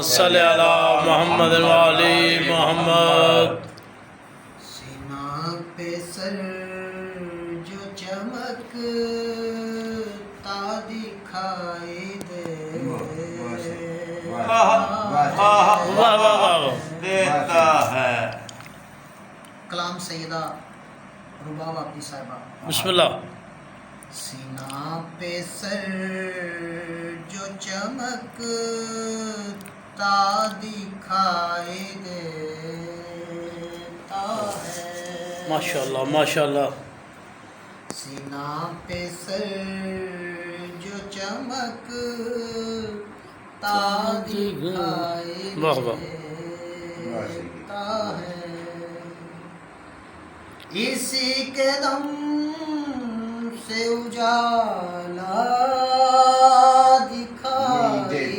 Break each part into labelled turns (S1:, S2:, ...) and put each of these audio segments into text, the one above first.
S1: صلی علی محمد والی محمد.
S2: سینا پہ سر جو چمکتا دکھائی دے
S1: واہ واہ واہ
S3: دیتا ہے.
S2: کلام سیدہ رباب آپی صاحبہ.
S1: بسم اللہ.
S2: سینا پہ سر جو چمکتا دکھائی دیتا ہے.
S1: ماشاءاللہ ماشاءاللہ.
S2: سینا پہ سر جو چمکتا دکھائی
S1: واہ واہ.
S2: دیتا ہے. اسی کے دم سے اجالا دکھائی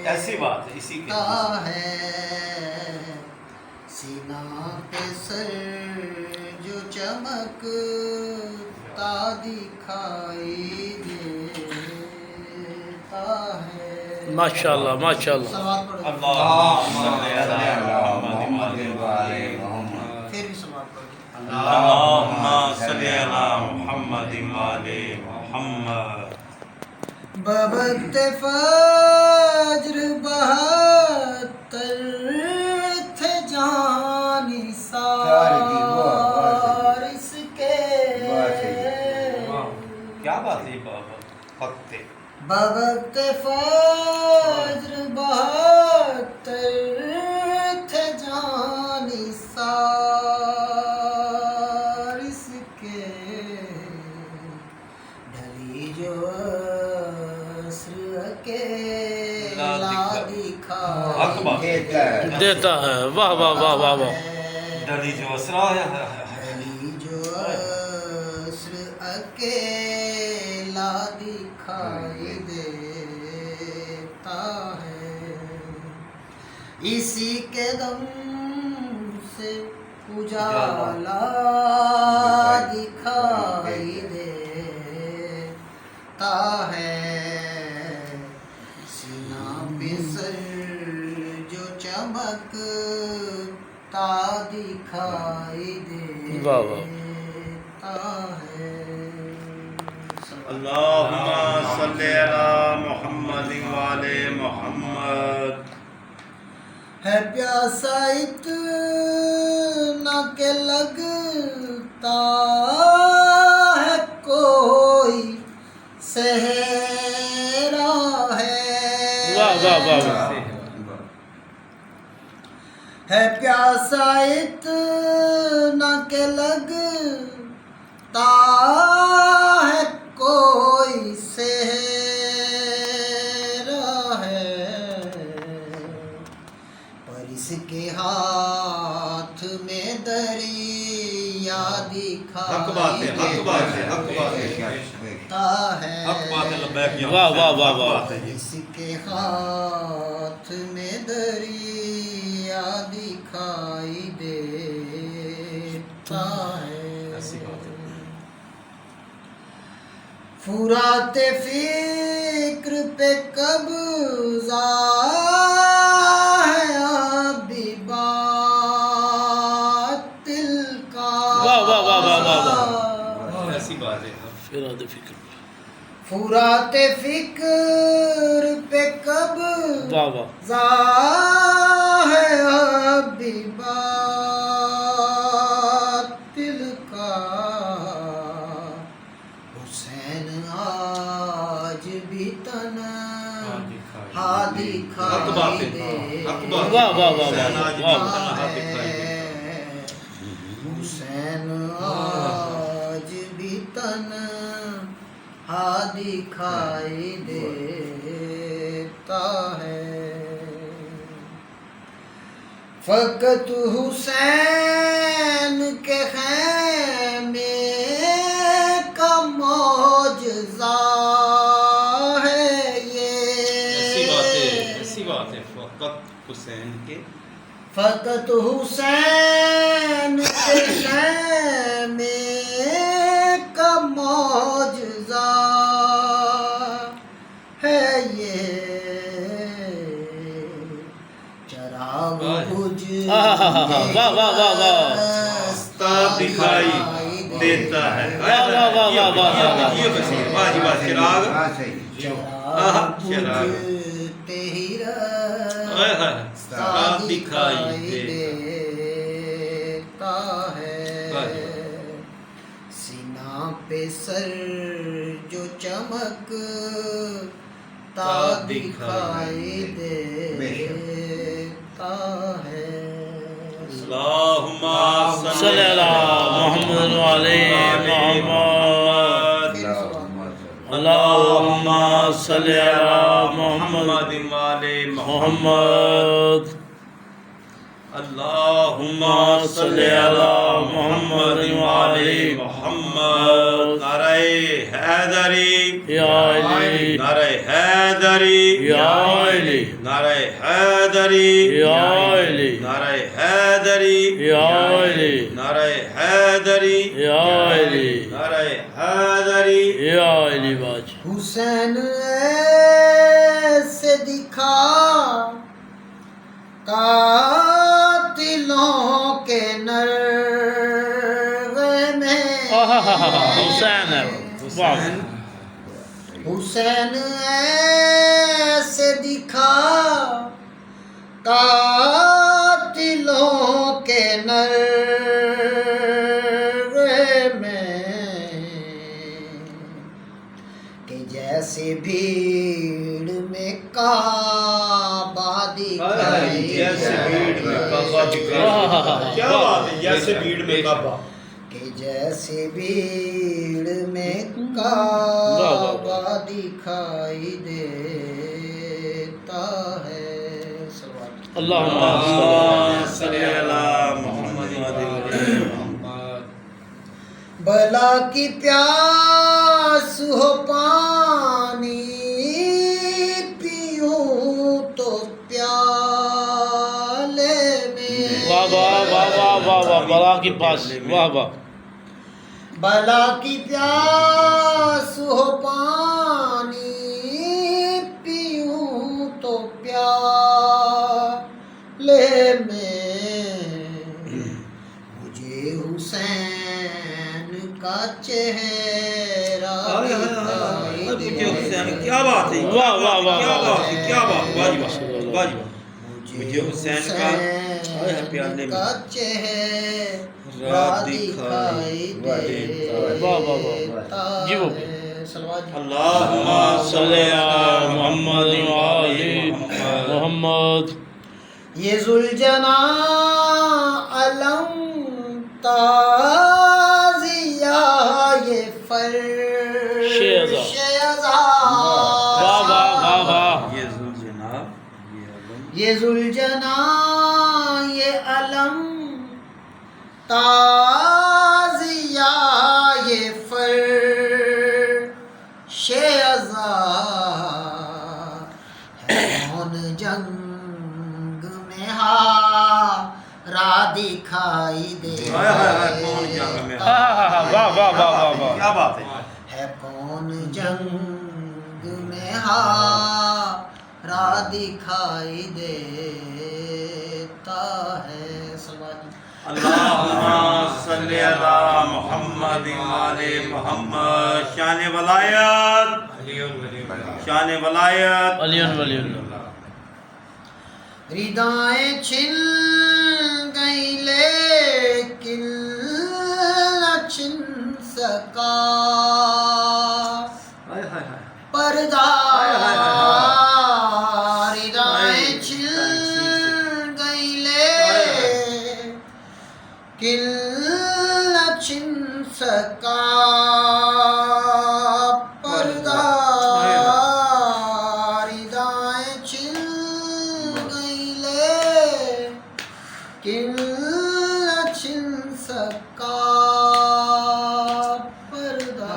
S3: ایسی بات ہے اسی کے
S2: دیتا ہے. سینا پہ سر جو چمکتا دکھائی دیتا ہے.
S1: ماشاءاللہ ماشاءاللہ.
S2: صلوات پڑھو.
S3: اللہم صلی علی محمد وعلی محمد.
S2: پھر بھی صلوات پڑھو.
S3: اللہم صلی علی محمد وعلی محمد.
S2: بوقت فجر 72 تھے جانثار اس کے.
S3: کیا بات ہے بابا وقت
S2: بوقت فجر 72 تھے جانثار اس کے. ڈلی جو عصر اکیلا دکھائی
S1: دیتا ہے. واہ واہ واہ واہ واہ.
S3: ڈلی جو اسرا ہے.
S2: ڈلی جو عصر اکیلا دکھائی دیتا ہے. اسی کے دم سے اجالا دکھائی دیتا ہے. سینا پہ سر جو چمکتا دکھائی
S1: واہ واہ.
S2: دیتا ہے.
S3: اللہم صلی علی محمد وعلی محمد.
S2: ہے پیاسا اتنا کہ لگتا ہے کوئی صحرا ہے.
S1: واہ واہ واہ واہ.
S2: ہے پیاسا اتنا کہ لگتا ہے کوئی صحرا ہے. پر اس کے ہاتھ میں دریا
S3: حق بات ہے حق بات ہے حق بات ہے
S2: دکھاتا ہے.
S3: حق بات ہے. لبیک یا
S1: واہ واہ واہ
S3: حق
S1: واہ.
S3: بات ہے.
S2: اس کے ہاتھ میں دریا دکھائی دیتا ہے.
S3: ایسی بات ہے.
S2: فرات فکر پہ قبضہ ہے ابھی باطل کا.
S1: واہ واہ واہ واہ واہ واہ.
S3: ایسی بات ہے.
S1: فراد فکر.
S2: فرات فکر پہ قبضہ
S1: واہ واہ.
S2: ہے ابھی باطل کا. حسین آج بھی تنہا
S3: حق بات
S2: دکھائی
S3: ہے. حق بات ہے.
S1: واہ واہ واہ واہ.
S2: حسین آج بھی تنہا دکھائی دیتا ہے. فقط حسین کے خیمے کا معجزہ ہے یہ.
S3: ایسی بات ہے ایسی بات ہے. فقط حسین کے
S2: فقط حسین کے خیمے کا معجزہ ہے یہ.
S1: واہ واہ واہ واہ
S3: رستہ دکھائی دیتا ہے
S1: واہ واہ واہ واہ واہ واہ
S3: یہ بسی واہ جی واہ چراغ چراغ
S2: بجھتے ہی رستہ
S3: دکھائی
S2: دیتا ہے سینہ پہ سر جو چمکتا دکھائی دیتا ہے
S3: اللہم
S1: صلی اللہ محمد علیہ محمد اللہم صلی اللہ محمد
S3: علیہ
S1: محمد
S3: اللہم
S1: صلی اللہ محمد علیہ
S3: محمد نعرہ حیدری
S1: یا علی
S3: نعرہ حیدری
S1: یا علی
S3: نعرہ حیدری
S1: یا علی
S3: نعرہ حیدری
S1: یا علی
S3: نعرہ حیدری
S1: یا علی
S3: نعرہ حیدری
S1: یا علی باج
S2: حسین ایسے دکھا قاتلوں کے نرغے میں
S1: حسین ہے واہ
S2: حسین ایسے دکھا قاتلوں کے نرغے میں کہ جیسے بھیڑ میں کعبہ دکھائی
S3: جیسے بھیڑ میں کعبہ دکھائی کیا بات ہے جیسے بھیڑ میں کعبہ
S2: کہ جیسے بھیڑ میں کعبہ دکھائی دیتا ہے
S1: اللہم
S3: صلی اللہ محمد محمد
S2: بلا کی پیاس ہو پانی پیوں تو پیالے میں
S1: واہ واہ واہ واہ واہ واہ بلا کی پاس واہ واہ
S2: بلا کی پیاس ہو پانی پیوں تو پیالے میں مجھے حسین کا چہرہ دکھائی دے
S3: کیا بات ہے
S1: واہ واہ واہ
S3: کیا بات ہے کیا بات واجب واجب
S2: مجھے حسین کا چہرہ دکھائی
S1: واہ واہ واہ
S2: دیتا
S1: جی وہ
S2: ہے سلوات
S3: اللہم
S1: صلی اللہ محمد علیہ محمد
S2: یہ ذوالجناح علم تازیہ یہ فرش
S1: واہ واہ واہ واہ
S3: یہ ذوالجناح
S2: یہ ذوالجناح یہ علم تازیہ یہ فرش ازاں ہے کون جنگ میں ہارا دکھائی دے
S3: ہائے ہائے ہائے کون جنگ میں
S1: واہ واہ واہ واہ واہ
S3: کیا بات ہے
S2: ہے کون جنگ میں ہارا دکھائی دیتا ہے سلوات
S3: اللہم صلی اللہ محمد علیہ محمد شان ولایت شان ولایت
S1: علی ولی اللہ
S2: ردائیں چھن گئی لیکن نہ چھن سکا پردہ ردائیں چھن گئی لیکن نہ چھن سکا پردہ ردائیں چھن گئی لیکن نہ چھن سکا پردہ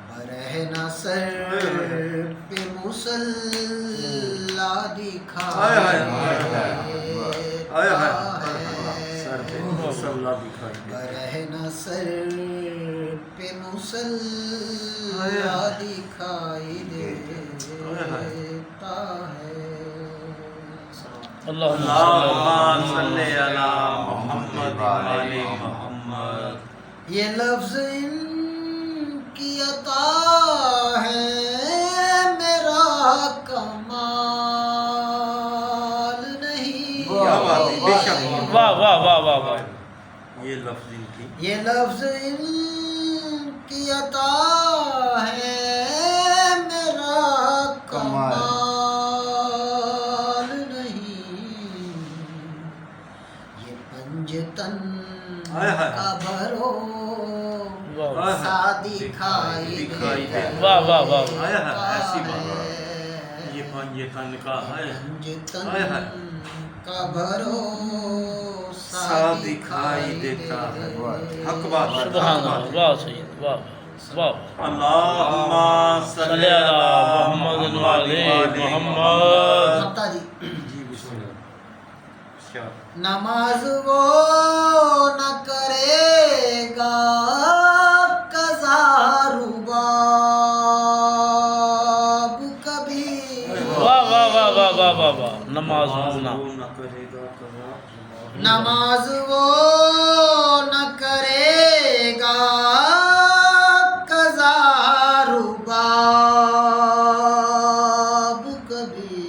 S2: برہنہ سر پہ مصلی دکھائی برہنہ سر پہ مصلی دکھائی دیتا ہے
S1: اللہم
S3: اللہم صلی علی محمد وآل محمد.
S2: یہ لفظ ان کی عطا ہے میرا کمال نہیں.
S3: کیا بات ہے، بے شک.
S1: واہ واہ واہ واہ واہ.
S3: یہ لفظ ان کی
S2: یہ لفظ ان کی عطا ہے میرا کمال نہیں. یہ پنجتن کا بھرو
S1: واہ
S2: سا دکھائی دے.
S1: واہ واہ واہ.
S3: آیا ہے ایسی بات. یہ پنجے تن کا ہے
S2: پنجتن کا بھرو
S3: سا دکھائی دیتا ہے. حق بات ہے.
S1: سبحان اللہ. واہ سید واہ واہ.
S3: اللہم
S1: صلی علی محمد وآل محمد.
S2: ممتا جی
S3: جی بسم اللہ. کیا
S2: نماز وہ نہ کرے گا قضا رباب کبھی.
S1: واہ واہ واہ واہ واہ واہ واہ. نماز ہونا
S3: نہ کرے گا قضا.
S2: نماز وہ نہ کرے گا قضا رباب کبھی.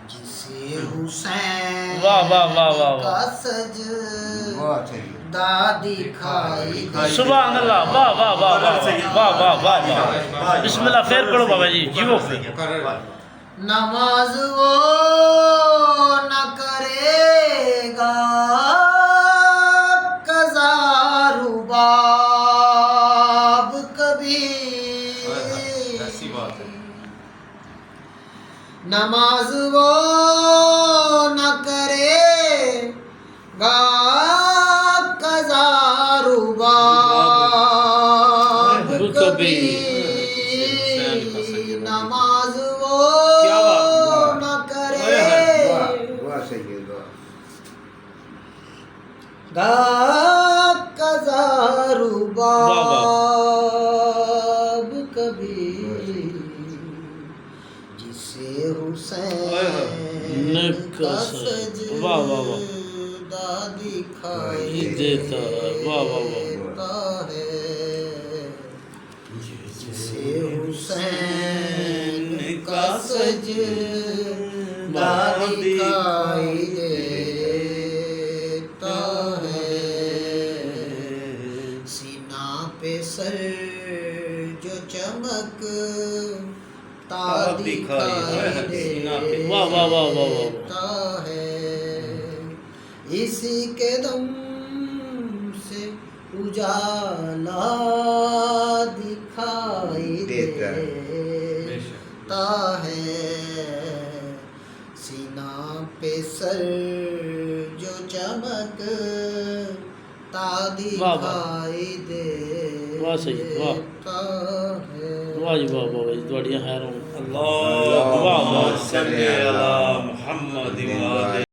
S2: جسے حسین
S1: واہ واہ واہ واہ واہ.
S2: کا سجدہ دکھائی دے.
S1: سبحان اللہ. واہ واہ واہ واہ واہ واہ واہ واہ. بسم اللہ. خیر پڑھو بابا جی. جی وہ
S2: نماز وہ نہ کرے گا قضا رباب کبھی.
S3: ایسی بات ہے.
S2: نماز وہ نہ کرے گا قضا رباب کبھی. نماز وہ نہ کرے گا قضا رباب کبھی. جسے حسین کا
S1: واہ واہ واہ.
S2: سجدہ دکھائی
S1: دیتا ہے. واہ واہ واہ.
S2: دیتا ہے. جسے حسین کا سجدہ دکھائی دیتا ہے. سینہ پہ سر جو چمک تا دکھائی
S1: واہ واہ واہ واہ واہ.
S2: دیتا ہے. اسی کے دم سے اجالا دکھائی دیتا ہے. سینہ پہ سر جو چمک تا دکھائی
S1: واہ سید واہ.
S2: دیتا ہے.
S1: واہ جی واہ واہ جی. تواڈیاں خیروں.
S3: اللہم صلی علی محمد وآل